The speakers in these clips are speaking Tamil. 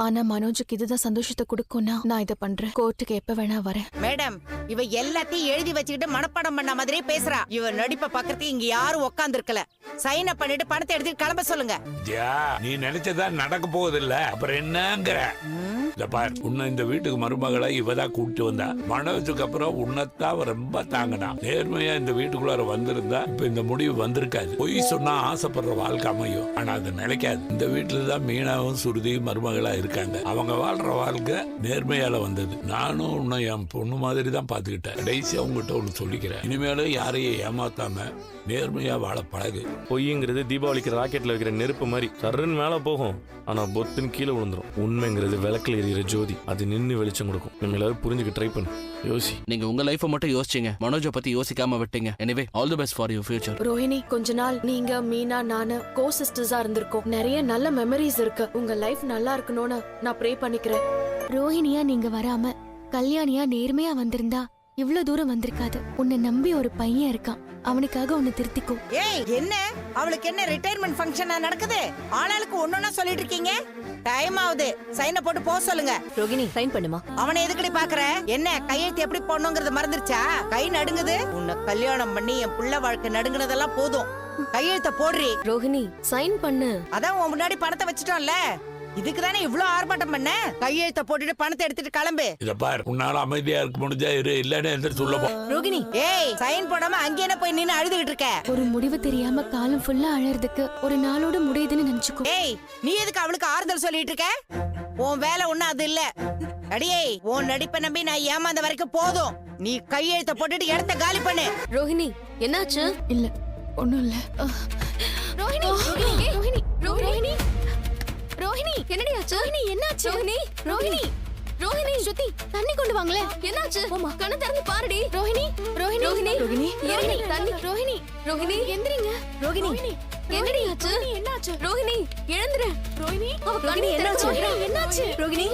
ஆனா மனோஜுக்கு இதுதான் சந்தோஷத்தை கொடுக்கும்னா நான் இதை பண்றேன். கோர்ட்டுக்கு எப்ப வேணா வரேன். மேடம், இவ எல்லாத்தையும் எழுதி வச்சுக்கிட்டு மனப்பாடம் பண்ண மாதிரியே பேசுறா. இவ நடிப்ப பக்கத்துக்கு இங்க யாரும் உட்கார்ந்து இருக்கல. சைன் அப் பண்ணிட்டு பணத்தை எடுத்துட்டு கிளம்ப சொல்லுங்க. நீ நினைச்சதா நடக்க போகுது இல்ல, அப்புறம் என்னங்கிற? உன்னை இந்த வீட்டுக்கு மருமகளை இவதான் கூப்பிட்டு வந்தா. மனோஜுக்கு அப்புறம் உன்னத்தான் ரொம்ப தாங்கினா. நேர்மையா இந்த வீட்டுக்குள்ளார வந்திருந்தா இப்ப இந்த முடிவு வந்திருக்காது. பொய் சொன்னா ஆசைப்படுற வாழ்க்கை அமையும், ஆனா அது நிலைக்காது. இந்த வீட்டுலதான் மீனாவும் சுருதியும் மருமகளா இருக்காங்க. அவங்க வாழ்ற வாழ்க்கை நேர்மையால வந்தது. நானும் உன்னை என் பொண்ணு மாதிரி தான் பாத்துக்கிட்டேன். கடைசியா உங்ககிட்ட ஒண்ணு சொல்லிக்கிறேன், இனிமேலும் யாரையும் ஏமாத்தாம நேர்மையா வாழ பழகு. பொய்ங்கிறது தீபாவளிக்கு ராக்கெட்ல வைக்கிற நெருப்பு மாதிரி சர்ன்னு மேல போகும், ஆனா பொத்துன்னு கீழே விழுந்துரும். உண்மைங்கிறது விளக்குல எரியிற ஜோதி, அது நின்னு வெளிச்சம் கொடுக்கும். நம்ம எல்லாரும் புரிஞ்சுக்க ட்ரை பண்ணு. யோசி. நீங்க உங்க லைஃப மட்டும் யோசிச்சீங்க, மனோஜை பத்தி யோசிக்காம விட்டீங்க. Anyway all the best for your future. Rohini, கொஞ்ச நாள் நீங்க மீனா நானு கோ சிஸ்டர்ஸா இருந்திருக்கோம். நிறைய நல்ல மெமரிஸ் இருக்கு. உங்க லைஃப் நல்லா இருக்கணும்னு நான் ப்ரே பண்ணிக்கிறேன். ரோஹிணியா நீங்க வராம கல்யாணியா நேர்மையா வந்திருந்தா இவ்ளோ தூரம் வந்திருக்காது. உன்னை நம்பி ஒரு பையன் இருக்கான், அவனுக்காக உன்னை திருத்திக்கோ. ஏய், என்ன அவளுக்கு என்ன ரிட்டையர்மெண்ட் ஃபங்க்ஷனா நடக்குது? ஆளாளுக்கு ஒன்னொன்னா சொல்லிட்டு இருக்கீங்க. டைம் ஆகுது, சைனை போட்டு போக சொல்லுங்க. ரோகிணி சைன் பண்ணுமா? அவனை எதுக்கடி பாக்குற? என்ன கையெழுத்து எப்படி போடணுங்கிறத மறந்துருச்சா? கை நடுங்குது. உன்னை கல்யாணம் பண்ணி என் புள்ள வாழ்க்கை நடுங்குனதெல்லாம் போதும். கையெழுத்த போடுறி. ரோகிணி சைன் பண்ணு. அதான் உன் முன்னாடி பணத்தை வச்சுட்டோம்ல, இதுக்கு தானே இவ்ளோ ஆர்ப்பாட்டம் பண்ண? கையெழுத்த போட்டுட்டு பணத்தை எடுத்துட்டு கிளம்பு. இத பாரு, உன்னால அமைதியா இருக்க முடிஞ்சா இரு, இல்லன்னு எந்திரிச்சு உள்ள போ. ரோகிணி, ஏய், சைன் போடாம அங்கே என்ன போய் நின்னு அழுதுகிட்டு இருக்க? ஒரு முடிவு தெரியாம காலம் ஃபுல்லா அழறதுக்கு ஒரு நாளோட முடியுதுன்னு நினைச்சுக்கோ. ஏய், நீ எதுக்கு அவளுக்கு ஆறுதல் சொல்லிட்டு இருக்க? உன் வேலை ஒண்ணு அது இல்ல. அடியே, உன் நடிப்பை நம்பி நான் ஏமாந்த வரைக்கும் போதும். நீ கையெழுத்த போட்டுட்டு இடத்த காலி பண்ணு. ரோகிணி என்னாச்சு? இல்ல, ஒண்ணும் இல்ல. ரோஹிணி, ரோஹிணி, ரோஹிணி, ரோஹிணி, ரோஹிணி, என்னடி ஆச்சு? ரோஹிணி என்னாச்சு? ரோஹிணி, ரோஹிணி, ரோஹிணி, ஸ்ருதி தண்ணி கொண்டு வாங்களே. என்னாச்சு? போமா, கண்ணு திறந்து பாருடி. ரோஹிணி, ரோஹிணி, ரோஹிணி, ரோஹிணி, ரோஹிணி, தண்ணி. ரோஹிணி, ரோஹிணி, எந்திரிங்க. ரோஹிணி, என்னடி ஆச்சு? என்னாச்சு? ரோஹிணி, எழுந்திரு. ரோஹிணி, அவ கண்ணு என்னாச்சு? என்னாச்சு? ரோஹிணி,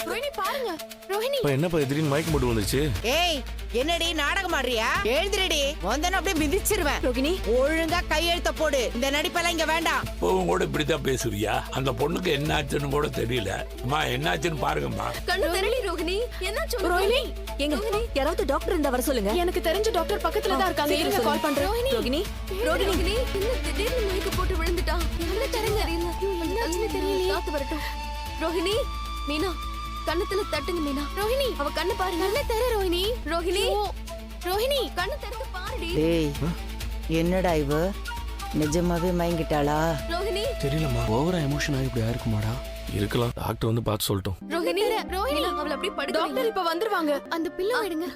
ரோஹிணி பாருங்க. ரோஹிணி, இப்ப என்னப்பா திடீர்னு மயக்கம் போட்டு வந்துச்சு? ஏய், என்னடி நாடகம் ஆடுறியா? எழுந்திரடி, வந்தன அப்படியே மிதிச்சிருவேன். ரோகிணி, ஒழுங்கா கையெழுத்த போடு. இந்த நடிப்பெல்லாம் இங்க வேண்டாம். இப்பவும் கூட இப்படித்தான் பேசுறியா? அந்த பொண்ணுக்கு என்ன ஆச்சுன்னு கூட தெரியல. அம்மா, என்னாச்சுன்னு பாருங்கம்மா. கண்ணு திறடி. ரோகிணி, என்னாச்சு? ரோஹிணி, எங்க யாராவது டாக்டர் இருந்தா வர சொல்லுங்க. எனக்கு தெரிஞ்ச டாக்டர் பக்கத்துல தான் இருக்காங்க. இருங்க, கால் பண்றேன். ரோகிணி, ரோகிணி, என்ன திடீர்னு மயக்க போட்டு விழுந்துட்டா? என்ன தெரியல. என்னாச்சுன்னு தெரியலையே. காத்து வரட்டும். ரோஹிணி, மீனா கண்ணத்துல தட்டுங்க. மீனா, ரோஹிணி, அவ கண்ணு பாரு. கண்ணு தர ரோஹிணி. ரோஹிணி, ரோஹிணி, கண்ணு திறந்து பாருடி. ஏய், என்னடா இவ நிஜமாவே மயங்கிட்டாளா? ரோஹிணி, தெரியலம்மா. ஓவரா எமோஷன் ஆகி இப்படி ஆயிருக்குமாடா? இருக்கலாம், டாக்டர் வந்து பார்த்து சொல்லட்டும். ரோஹிணி, ரோஹிணி, அவள அப்படியே படுக்க. டாக்டர் இப்ப வந்துருவாங்க. அந்த பிள்ளை விடுங்க.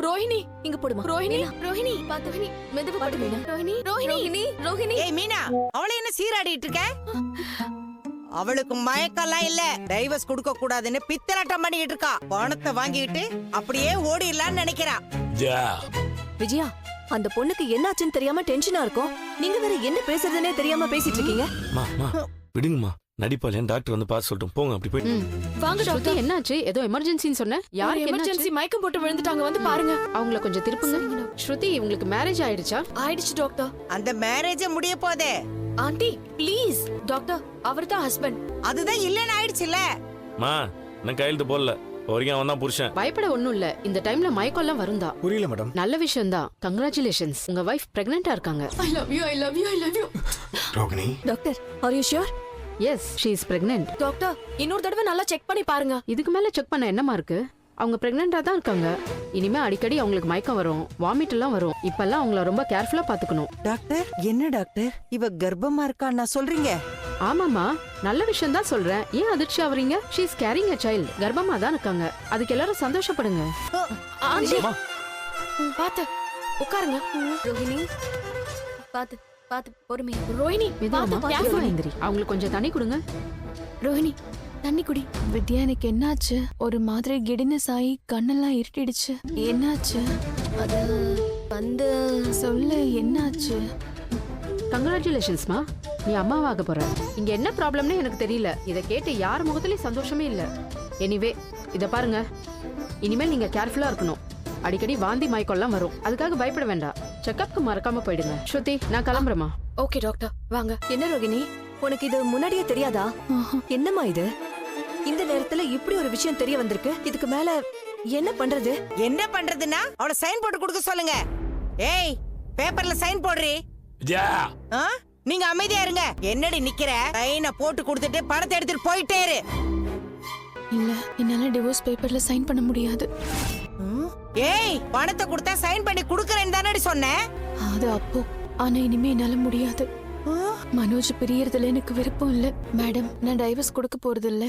ரோஹிணி, இங்க போடுமா. ரோஹிணி, ரோஹிணி, பாத்து. ரோஹிணி, மெதுவா படு. மீனா, ரோஹிணி, ரோஹிணி, ரோஹிணி. ஏய் மீனா, அவளை என்ன சீராடிட்டு இருக்க? அவளுக்கு மயக்கம்லாம் இல்ல. டைவர்ஸ் கொடுக்க கூடாதுன்னு பித்தலாட்டம் பண்ணிட்டு இருக்கா. பணத்தை வாங்கிட்டு அப்படியே ஓடிடலான்னு நினைக்கிறா. விஜயா, அந்த பொண்ணுக்கு என்னாச்சுன்னு தெரியாம டென்ஷனா இருக்கும். நீங்க வேற என்ன பேசுறதுன்னே தெரியாம பேசிட்டு இருக்கீங்க. விடுங்கம்மா, நடிப்பாளையன் டாக்டர் வந்து பார்த்து சொல்லட்டும். போங்க, அப்படி போயிட்டு வாங்க டாக்டர். என்னாச்சு? ஏதோ எமர்ஜென்சின்னு சொன்ன. யார் எமர்ஜென்சி? மயக்கம் போட்டு விழுந்துட்டாங்க, வந்து பாருங்க. அவங்கள கொஞ்சம் திருப்புங்க. ஸ்ருதி, உங்களுக்கு மேரேஜ் ஆயிடுச்சா? ஆயிடுச்சு டாக்டர். அந்த மேரேஜ் முடிய போதே. Aunty please. டாக்டர், அவர்தான் ஹஸ்பண்ட். அதுதான் இல்லன்னு ஆயிடுச்சுல. மா, நான் கையெழுத்து போடல. வரைக்கும் அவன் தான் புருஷன். பயப்பட ஒண்ணும் இல்ல. இந்த டைம்ல மயக்கம் எல்லாம் வருந்தா? புரியல மேடம். நல்ல விஷயம் தான். கங்க்ராச்சுலேஷன்ஸ், உங்க வைஃப் பிரெக்னெண்டா இருக்காங்க. I love you, I love you, I love you. Rohini, doctor, are you sure? Yes, she is pregnant. Doctor, இன்னொரு தடவை நல்லா செக் பண்ணி பாருங்க. இதுக்கு மேல செக் பண்ண என்னமா இருக்கு? அவங்க பிரெக்னெண்டா தான் இருக்காங்க. இனிமே அடிக்கடி அவங்களுக்கு மயக்கம் வரும், வாமிட் எல்லாம் வரும். இப்பெல்லாம் அவங்கள ரொம்ப கேர்ஃபுல்லா பாத்துக்கணும். டாக்டர், என்ன டாக்டர் இவ கர்ப்பமா இருக்கான்னா சொல்றீங்க? ஆமாமா, நல்ல விஷயம் தான் சொல்றேன். ஏன் அதிர்ச்சி ஆவறீங்க? She is carrying a child. கர்ப்பமா தான் இருக்காங்க. அதுக்கு எல்லாரும் சந்தோஷப்படுங்க. ஆண்டி, பாத்து உட்காருங்க. ரோஹிணி, பாத்து பாத்து பொறுமையா. ரோஹிணி, மெதுவா, பாத்து careful ஆ எந்திரி. அவங்களுக்கு கொஞ்சம் தண்ணி கொடுங்க. ரோஹிணி, தண்ணி குடி. வித்யா, எனக்கு என்னாச்சு? ஒரு மாதிரி கிடினஸ் ஆகி கண்ணெல்லாம் இருட்டிடுச்சு. என்னாச்சு? அது வந்து சொல்லு, என்னாச்சு? கங்க்ராச்சுலேஷன்ஸ்மா, நீ அம்மாவாக போற. இங்க என்ன ப்ராப்ளம்னு எனக்கு தெரியல. இதை கேட்டு யார் முகத்திலயும் சந்தோஷமே இல்ல. எனிவே, இத பாருங்க, இனிமேல் நீங்க கேர்ஃபுல்லா இருக்கணும். அடிக்கடி வாந்தி மயக்கம்லாம் வரும். அதுக்காக பயப்பட வேண்டாம். செக்கப்க்கு மறக்காம போயிடுங்க. ஸ்ருதி, நான் கிளம்புறேமா? ஓகே டாக்டர், வாங்க. என்ன ரோகிணி, உனக்கு இது முன்னாடியே தெரியாதா? என்னம்மா இது? இந்த நேரத்துல இப்படி ஒரு விஷயம் தெரிய வந்திருக்கு. இதுக்கு மேல என்ன பண்றது? என்ன பண்றதுன்னா அவளை சைன் போட்டு கொடுக்க சொல்லுங்க. ஏய், பேப்பர்ல சைன் போடுறி. விஜயா, ஆ? நீங்க அமைதியா இருங்க. என்னடி நிக்கிற? சைனை போட்டு கொடுத்துட்டு பணத்தை எடுத்துட்டு போயிட்டே இரு. இல்ல என்னால டிவோர்ஸ் பேப்பர்ல சைன் பண்ண முடியாது. ஏய், பணத்தை கொடுத்தா சைன் பண்ணி குடுக்கறேன்னு தானடி சொன்னேன். அது அப்போ, ஆனா இனிமே என்னால முடியாது. மனோஜ் பிரியறதுல எனக்கு விருப்பம் இல்ல மேடம். நான் டைவர்ஸ் கொடுக்க போறது இல்ல.